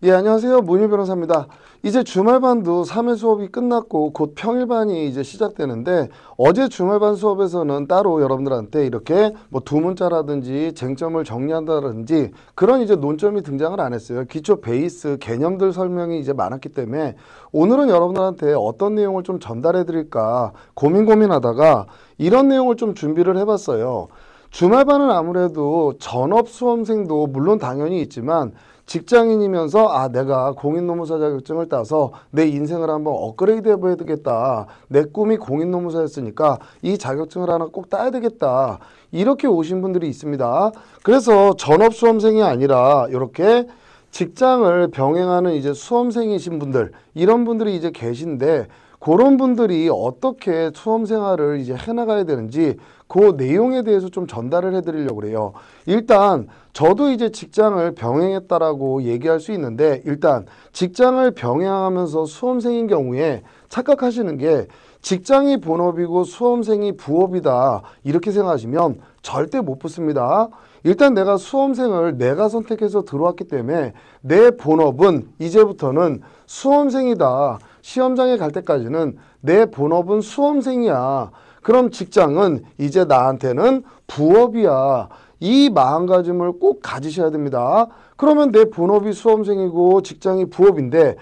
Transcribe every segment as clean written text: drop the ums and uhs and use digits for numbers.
예, 안녕하세요. 문희 변호사입니다. 이제 주말반도 3회 수업이 끝났고 곧 평일반이 이제 시작되는데 어제 주말반 수업에서는 따로 여러분들한테 이렇게 뭐 두문자라든지 쟁점을 정리한다든지 그런 이제 논점이 등장을 안 했어요. 기초 베이스 개념들 설명이 이제 많았기 때문에 오늘은 여러분들한테 어떤 내용을 좀 전달해 드릴까 고민하다가 이런 내용을 좀 준비를 해봤어요. 주말반은 아무래도 전업 수험생도 물론 당연히 있지만 직장인이면서 내가 공인노무사 자격증을 따서 내 인생을 한번 업그레이드 해봐야 되겠다. 내 꿈이 공인노무사였으니까 이 자격증을 하나 꼭 따야 되겠다. 이렇게 오신 분들이 있습니다. 그래서 전업 수험생이 아니라 이렇게 직장을 병행하는 이제 수험생이신 분들, 이런 분들이 이제 계신데 그런 분들이 어떻게 수험 생활을 이제 해나가야 되는지 그 내용에 대해서 좀 전달을 해드리려고 그래요. 일단 저도 이제 직장을 병행했다라고 얘기할 수 있는데 일단 직장을 병행하면서 수험생인 경우에 착각하시는 게 직장이 본업이고 수험생이 부업이다 이렇게 생각하시면 절대 못 붙습니다. 일단 내가 수험생을 내가 선택해서 들어왔기 때문에 내 본업은 이제부터는 수험생이다. 시험장에 갈 때까지는 내 본업은 수험생이야. 그럼 직장은 이제 나한테는 부업이야. 이 마음가짐을 꼭 가지셔야 됩니다. 그러면 내 본업이 수험생이고 직장이 부업인데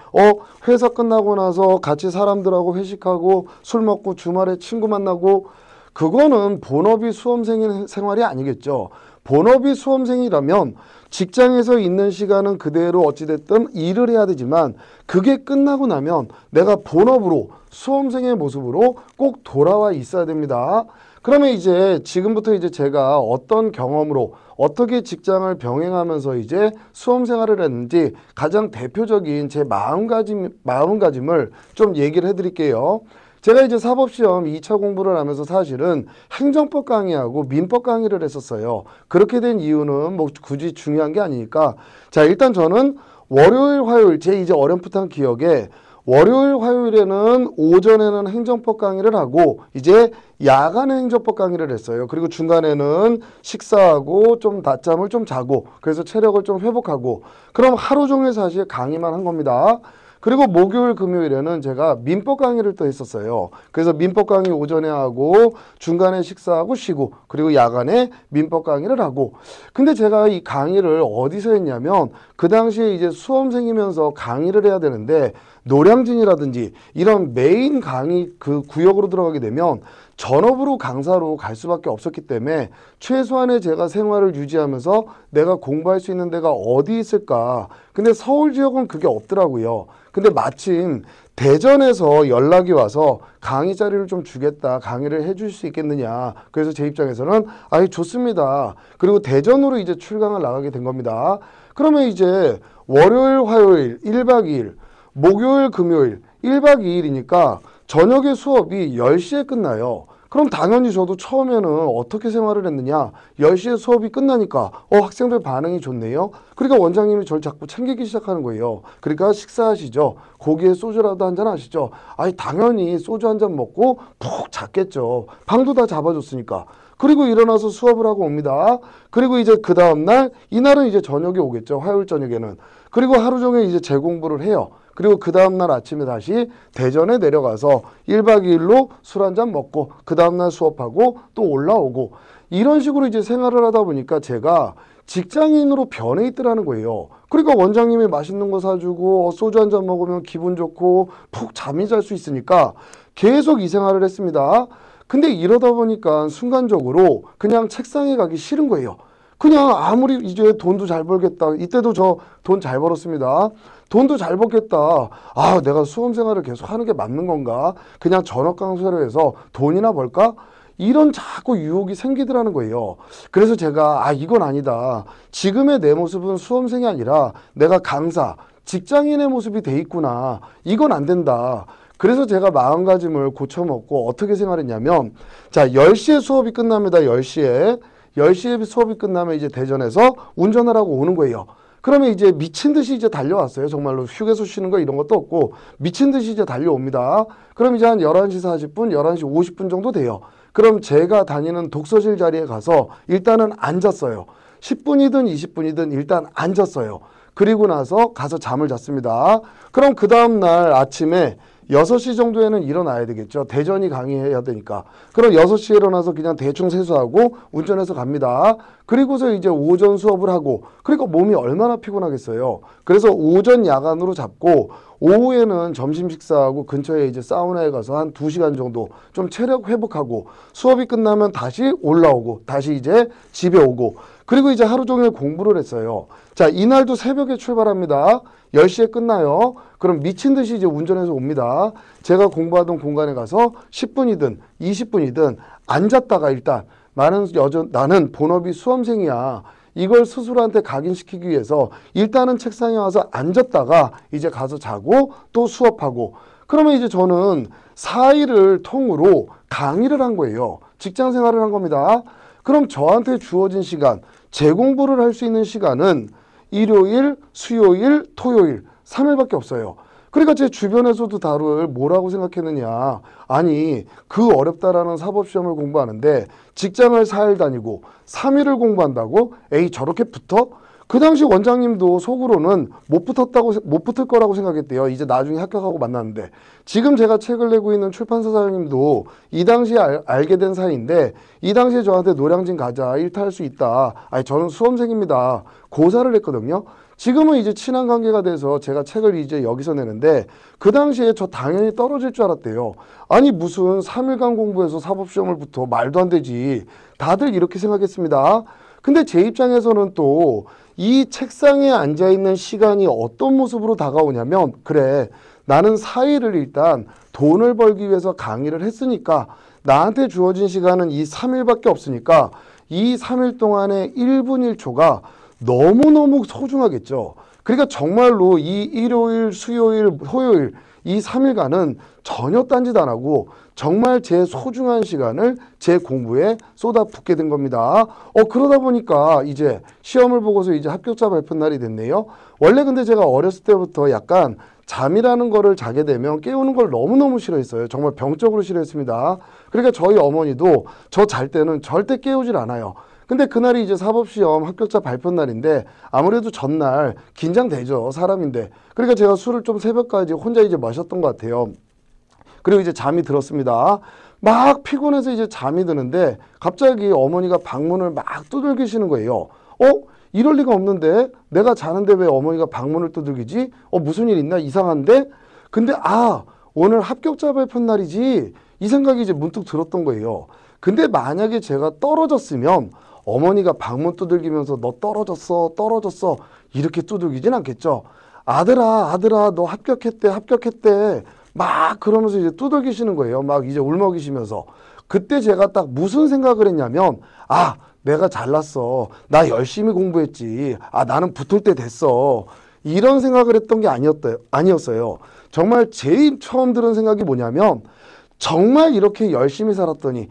회사 끝나고 나서 같이 사람들하고 회식하고 술 먹고 주말에 친구 만나고 그거는 본업이 수험생 생활이 아니겠죠. 본업이 수험생이라면 직장에서 있는 시간은 그대로 어찌됐든 일을 해야 되지만 그게 끝나고 나면 내가 본업으로 수험생의 모습으로 꼭 돌아와 있어야 됩니다. 그러면 이제 지금부터 이제 제가 어떤 경험으로 어떻게 직장을 병행하면서 이제 수험 생활을 했는지 가장 대표적인 제 마음가짐을 좀 얘기를 해드릴게요. 제가 이제 사법시험 2차 공부를 하면서 사실은 행정법 강의하고 민법 강의를 했었어요. 그렇게 된 이유는 뭐 굳이 중요한 게 아니니까. 자, 일단 저는 월요일, 화요일, 제 이제 어렴풋한 기억에 월요일, 화요일에는 오전에는 행정법 강의를 하고 이제 야간에 행정법 강의를 했어요. 그리고 중간에는 식사하고 좀 낮잠을 좀 자고 그래서 체력을 좀 회복하고 그럼 하루 종일 사실 강의만 한 겁니다. 그리고 목요일, 금요일에는 제가 민법 강의를 또 했었어요. 그래서 민법 강의 오전에 하고 중간에 식사하고 쉬고 그리고 야간에 민법 강의를 하고 근데 제가 이 강의를 어디서 했냐면 그 당시에 이제 수험생이면서 강의를 해야 되는데 노량진이라든지 이런 메인 강의 그 구역으로 들어가게 되면 전업으로 강사로 갈 수밖에 없었기 때문에 최소한의 제가 생활을 유지하면서 내가 공부할 수 있는 데가 어디 있을까. 근데 서울 지역은 그게 없더라고요. 근데 마침 대전에서 연락이 와서 강의 자리를 좀 주겠다. 강의를 해줄 수 있겠느냐. 그래서 제 입장에서는 좋습니다. 그리고 대전으로 이제 출강을 나가게 된 겁니다. 그러면 이제 월요일, 화요일 1박 2일, 목요일, 금요일 1박 2일이니까 저녁에 수업이 10시에 끝나요. 그럼 당연히 저도 처음에는 어떻게 생활을 했느냐. 10시에 수업이 끝나니까 학생들 반응이 좋네요. 그러니까 원장님이 저를 자꾸 챙기기 시작하는 거예요. 그러니까 식사하시죠. 고기에 소주라도 한잔 하시죠. 당연히 소주 한잔 먹고 푹 잤겠죠. 방도 다 잡아줬으니까. 그리고 일어나서 수업을 하고 옵니다. 그리고 이제 그 다음날 이날은 이제 저녁에 오겠죠. 화요일 저녁에는. 그리고 하루 종일 이제 재공부를 해요. 그리고 그 다음날 아침에 다시 대전에 내려가서 1박 2일로 술 한잔 먹고 그 다음날 수업하고 또 올라오고 이런 식으로 이제 생활을 하다 보니까 제가 직장인으로 변해 있더라는 거예요. 그러니까 원장님이 맛있는 거 사주고 소주 한잔 먹으면 기분 좋고 푹 잠이 잘 수 있으니까 계속 이 생활을 했습니다. 근데 이러다 보니까 순간적으로 그냥 책상에 가기 싫은 거예요. 그냥 아무리 이제 돈도 잘 벌겠다. 이때도 저 돈 잘 벌었습니다. 돈도 잘 벌겠다. 내가 수험 생활을 계속 하는 게 맞는 건가? 그냥 전업 강사를 해서 돈이나 벌까? 이런 자꾸 유혹이 생기더라는 거예요. 그래서 제가 이건 아니다. 지금의 내 모습은 수험생이 아니라 내가 강사, 직장인의 모습이 돼 있구나. 이건 안 된다. 그래서 제가 마음가짐을 고쳐먹고 어떻게 생활했냐면 자 10시에 수업이 끝납니다. 10시에 수업이 끝나면 이제 대전에서 운전을 하고 오는 거예요. 그러면 이제 미친 듯이 이제 달려왔어요. 정말로 휴게소 쉬는 거 이런 것도 없고 미친 듯이 이제 달려옵니다. 그럼 이제 한 11시 40분, 11시 50분 정도 돼요. 그럼 제가 다니는 독서실 자리에 가서 일단은 앉았어요. 10분이든 20분이든 일단 앉았어요. 그리고 나서 가서 잠을 잤습니다. 그럼 그 다음날 아침에 6시 정도에는 일어나야 되겠죠. 대전이 강의해야 되니까. 그럼 6시에 일어나서 그냥 대충 세수하고 운전해서 갑니다. 그리고서 이제 오전 수업을 하고, 그러니까 몸이 얼마나 피곤하겠어요. 그래서 오전 야간으로 잡고 오후에는 점심 식사하고 근처에 이제 사우나에 가서 한 2시간 정도 좀 체력 회복하고, 수업이 끝나면 다시 올라오고 다시 이제 집에 오고, 그리고 이제 하루 종일 공부를 했어요. 자, 이날도 새벽에 출발합니다. 10시에 끝나요. 그럼 미친 듯이 이제 운전해서 옵니다. 제가 공부하던 공간에 가서 10분이든 20분이든 앉았다가, 일단 나는 본업이 수험생이야, 이걸 스스로한테 각인시키기 위해서 일단은 책상에 와서 앉았다가 이제 가서 자고 또 수업하고, 그러면 이제 저는 4일을 통으로 강의를 한 거예요. 직장 생활을 한 겁니다. 그럼 저한테 주어진 시간, 재공부를 할 수 있는 시간은 일요일, 수요일, 토요일 3일밖에 없어요. 그러니까 제 주변에서도 다들 뭐라고 생각했느냐. 아니, 그 어렵다라는 사법시험을 공부하는데 직장을 4일 다니고 3일을 공부한다고? 에이, 저렇게 붙어? 그 당시 원장님도 속으로는 못 붙을 거라고 생각했대요. 이제 나중에 합격하고 만났는데, 지금 제가 책을 내고 있는 출판사 사장님도 이 당시에 알게 된 사이인데, 이 당시에 저한테 노량진 가자, 일탈할 수 있다. 아니, 저는 수험생입니다. 고사를 했거든요. 지금은 이제 친한 관계가 돼서 제가 책을 이제 여기서 내는데, 그 당시에 저 당연히 떨어질 줄 알았대요. 아니, 무슨 3일간 공부해서 사법시험을 붙어, 말도 안 되지. 다들 이렇게 생각했습니다. 근데 제 입장에서는 또 이 책상에 앉아있는 시간이 어떤 모습으로 다가오냐면, 그래, 나는 4일을 일단 돈을 벌기 위해서 강의를 했으니까 나한테 주어진 시간은 이 3일밖에 없으니까 이 3일 동안의 1분 1초가 너무너무 소중하겠죠. 그러니까 정말로 이 일요일, 수요일, 토요일 이 3일간은 전혀 딴짓 안 하고 정말 제 소중한 시간을 제 공부에 쏟아붓게 된 겁니다. 그러다 보니까 이제 시험을 보고서 이제 합격자 발표 날이 됐네요. 원래 근데 제가 어렸을 때부터 약간 잠이라는 거를 자게 되면 깨우는 걸 너무너무 싫어했어요. 정말 병적으로 싫어했습니다. 그러니까 저희 어머니도 저 잘 때는 절대 깨우질 않아요. 근데 그날이 이제 사법시험 합격자 발표 날인데 아무래도 전날 긴장되죠. 사람인데. 그러니까 제가 술을 좀 새벽까지 혼자 이제 마셨던 것 같아요. 그리고 이제 잠이 들었습니다. 막 피곤해서 이제 잠이 드는데 갑자기 어머니가 방문을 막 두들기시는 거예요. 이럴 리가 없는데 내가 자는데 왜 어머니가 방문을 두들기지? 무슨 일 있나? 이상한데? 근데 오늘 합격자 발표 날이지? 이 생각이 이제 문득 들었던 거예요. 근데 만약에 제가 떨어졌으면 어머니가 방문 두들기면서 너 떨어졌어 이렇게 두들기진 않겠죠. 아들아 너 합격했대 막 그러면서 이제 두들기시는 거예요. 막 이제 울먹이시면서. 그때 제가 딱 무슨 생각을 했냐면, 내가 잘났어, 나 열심히 공부했지, 나는 붙을 때 됐어, 이런 생각을 했던 게 아니었어요. 정말 제일 처음 들은 생각이 뭐냐면, 정말 이렇게 열심히 살았더니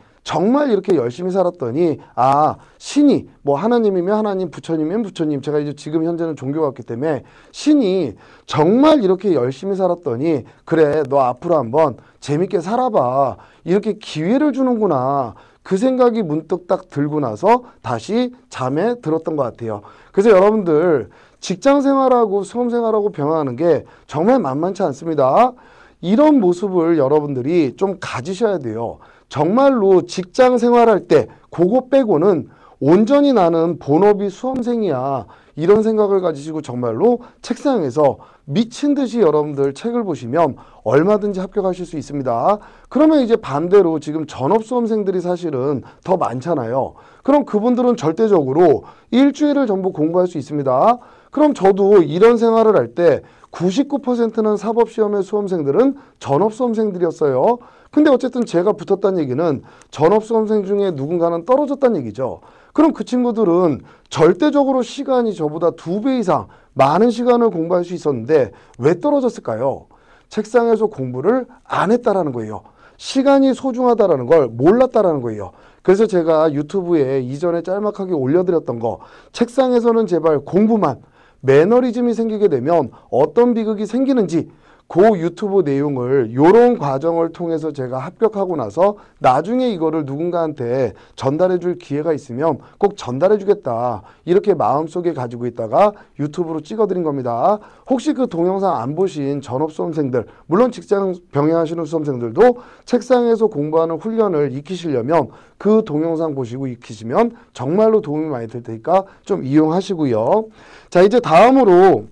신이, 뭐 하나님이면 하나님, 부처님이면 부처님, 제가 이제 지금 현재는 종교가 없기 때문에 신이 정말 이렇게 열심히 살았더니 그래, 너 앞으로 한번 재밌게 살아봐, 이렇게 기회를 주는구나, 그 생각이 문득 딱 들고 나서 다시 잠에 들었던 것 같아요. 그래서 여러분들, 직장 생활하고 수험 생활하고 병행하는 게 정말 만만치 않습니다. 이런 모습을 여러분들이 좀 가지셔야 돼요. 정말로 직장 생활할 때 그거 빼고는 온전히 나는 본업이 수험생이야, 이런 생각을 가지시고 정말로 책상에서 미친 듯이 여러분들 책을 보시면 얼마든지 합격하실 수 있습니다. 그러면 이제 반대로 지금 전업 수험생들이 사실은 더 많잖아요. 그럼 그분들은 절대적으로 일주일을 전부 공부할 수 있습니다. 그럼 저도 이런 생활을 할 때 99%는 사법시험의 수험생들은 전업수험생들이었어요. 근데 어쨌든 제가 붙었다는 얘기는 전업수험생 중에 누군가는 떨어졌다는 얘기죠. 그럼 그 친구들은 절대적으로 시간이 저보다 2배 이상 많은 시간을 공부할 수 있었는데 왜 떨어졌을까요? 책상에서 공부를 안 했다라는 거예요. 시간이 소중하다라는 걸 몰랐다라는 거예요. 그래서 제가 유튜브에 이전에 짤막하게 올려드렸던 거, 책상에서는 제발 공부만, 매너리즘이 생기게 되면 어떤 비극이 생기는지, 그 유튜브 내용을 요런 과정을 통해서 제가 합격하고 나서 나중에 이거를 누군가한테 전달해 줄 기회가 있으면 꼭 전달해 주겠다. 이렇게 마음속에 가지고 있다가 유튜브로 찍어 드린 겁니다. 혹시 그 동영상 안 보신 전업 수험생들, 물론 직장 병행하시는 수험생들도 책상에서 공부하는 훈련을 익히시려면 그 동영상 보시고 익히시면 정말로 도움이 많이 될 테니까 좀 이용하시고요. 자, 이제 다음으로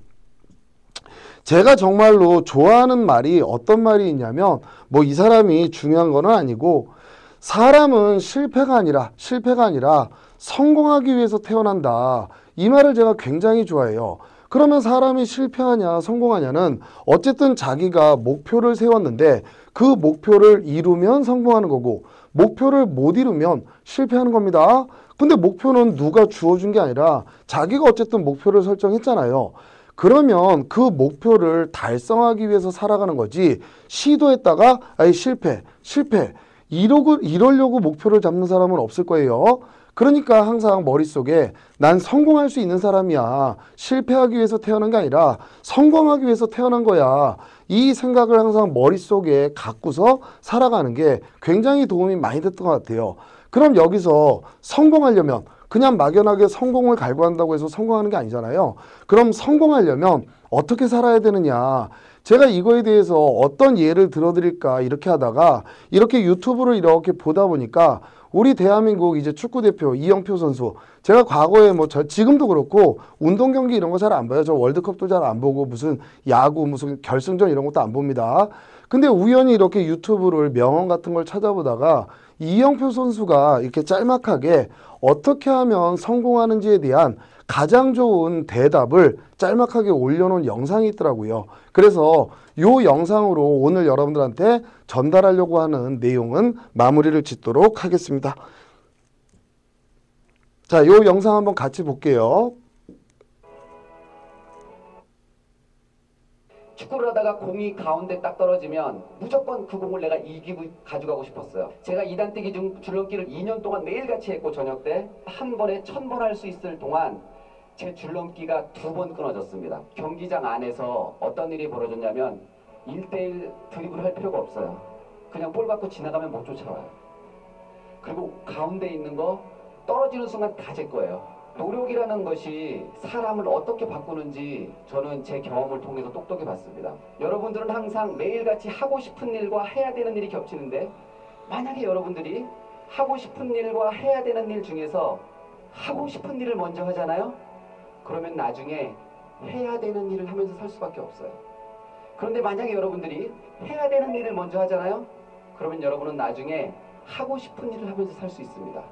제가 정말로 좋아하는 말이 어떤 말이 있냐면 뭐 이 사람이 중요한 건 아니고 사람은 실패가 아니라 성공하기 위해서 태어난다. 이 말을 제가 굉장히 좋아해요. 그러면 사람이 실패하냐 성공하냐는 어쨌든 자기가 목표를 세웠는데 그 목표를 이루면 성공하는 거고 목표를 못 이루면 실패하는 겁니다. 근데 목표는 누가 주어준 게 아니라 자기가 어쨌든 목표를 설정했잖아요. 그러면 그 목표를 달성하기 위해서 살아가는 거지 시도했다가 아이 실패 이러려고 목표를 잡는 사람은 없을 거예요. 그러니까 항상 머릿속에 난 성공할 수 있는 사람이야. 실패하기 위해서 태어난 게 아니라 성공하기 위해서 태어난 거야. 이 생각을 항상 머릿속에 갖고서 살아가는 게 굉장히 도움이 많이 됐던 것 같아요. 그럼 여기서 성공하려면 그냥 막연하게 성공을 갈구한다고 해서 성공하는 게 아니잖아요. 그럼 성공하려면 어떻게 살아야 되느냐. 제가 이거에 대해서 어떤 예를 들어드릴까 이렇게 하다가 이렇게 유튜브를 이렇게 보다 보니까 우리 대한민국 이제 축구대표 이영표 선수 제가 과거에 뭐 지금도 그렇고 운동 경기 이런 거 잘 안 봐요. 저 월드컵도 잘 안 보고 무슨 야구 무슨 결승전 이런 것도 안 봅니다. 근데 우연히 이렇게 유튜브를 명언 같은 걸 찾아보다가 이영표 선수가 이렇게 짤막하게 어떻게 하면 성공하는지에 대한 가장 좋은 대답을 짤막하게 올려놓은 영상이 있더라고요. 그래서 요 영상으로 오늘 여러분들한테 전달하려고 하는 내용은 마무리를 짓도록 하겠습니다. 자, 요 영상 한번 같이 볼게요. 축구를 하다가 공이 가운데 딱 떨어지면 무조건 그 공을 내가 이기고 가져가고 싶었어요. 제가 2단 뛰기 줄넘기를 2년 동안 매일같이 했고 저녁 때 한 번에 1000번 할 수 있을 동안 제 줄넘기가 2번 끊어졌습니다. 경기장 안에서 어떤 일이 벌어졌냐면 1대1 드리블 할 필요가 없어요. 그냥 볼 받고 지나가면 못 쫓아와요. 그리고 가운데 있는 거 떨어지는 순간 다 제 거예요. 노력이라는 것이 사람을 어떻게 바꾸는지 저는 제 경험을 통해서 똑똑히 봤습니다. 여러분들은 항상 매일같이 하고 싶은 일과 해야 되는 일이 겹치는데 만약에 여러분들이 하고 싶은 일과 해야 되는 일 중에서 하고 싶은 일을 먼저 하잖아요. 그러면 나중에 해야 되는 일을 하면서 살 수밖에 없어요. 그런데 만약에 여러분들이 해야 되는 일을 먼저 하잖아요. 그러면 여러분은 나중에 하고 싶은 일을 하면서 살 수 있습니다.